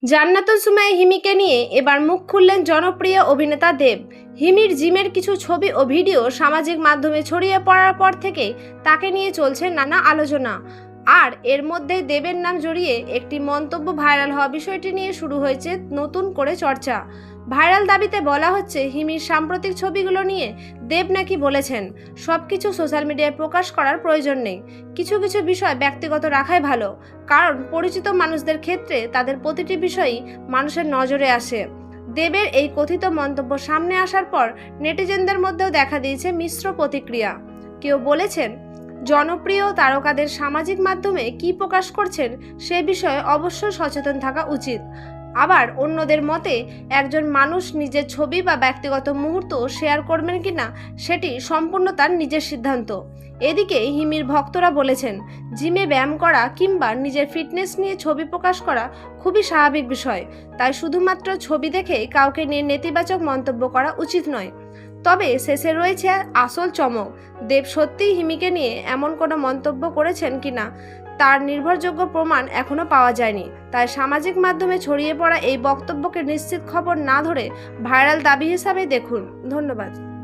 জান্নাতুল সুমাইয়া হিমিকে নিয়ে এবার মুখ খুললেন জনপ্রিয় অভিনেতা দেব। হিমির জিমের কিছু ছবি ও ভিডিও সামাজিক মাধ্যমে ছড়িয়ে পড়ার পর থেকে তাকে নিয়ে চলছে নানা আলোচনা। আর এর মধ্যেই দেবের নাম জড়িয়ে একটি মন্তব্য ভাইরাল হওয়া বিষয়টি নিয়ে শুরু হয়েছে নতুন করে চর্চা। ভাইরাল দাবিতে বলা হচ্ছে, হিমির সাম্প্রতিক ছবিগুলো নিয়ে দেব নাকি বলেছেন, সবকিছু সোশ্যাল মিডিয়ায় প্রকাশ করার প্রয়োজন নেই, কিছু কিছু বিষয় ব্যক্তিগত রাখাই ভালো, কারণ পরিচিত মানুষদের ক্ষেত্রে তাদের প্রতিটি বিষয়ই মানুষের নজরে আসে। দেবের এই কথিত মন্তব্য সামনে আসার পর নেটিজেনদের মধ্যেও দেখা দিয়েছে মিশ্র প্রতিক্রিয়া। কেউ বলেছেন, জনপ্রিয় তারকাদের সামাজিক মাধ্যমে কি প্রকাশ করছেন সে বিষয়ে অবশ্যই সচেতন থাকা উচিত। আবার অন্যদের মতে, একজন মানুষ নিজের ছবি বা ব্যক্তিগত মুহূর্ত শেয়ার করবেন কিনা সেটি সম্পূর্ণ তার নিজের সিদ্ধান্ত। এদিকে হিমির ভক্তরা বলেছেন, জিমে ব্যায়াম করা কিংবা নিজের ফিটনেস নিয়ে ছবি প্রকাশ করা খুবই স্বাভাবিক বিষয়, তাই শুধুমাত্র ছবি দেখে কাউকে নিয়ে নেতিবাচক মন্তব্য করা উচিত নয়। তবে শেষে রয়েছে আসল চমক, দেব সত্যিই হিমিকে নিয়ে এমন কোনো মন্তব্য করেছেন কিনা তার নির্ভরযোগ্য প্রমাণ এখনো পাওয়া যায়নি। তাই সামাজিক মাধ্যমে ছড়িয়ে পড়া এই বক্তব্যকে নিশ্চিত খবর না ধরে ভাইরাল দাবি হিসাবে দেখুন। ধন্যবাদ।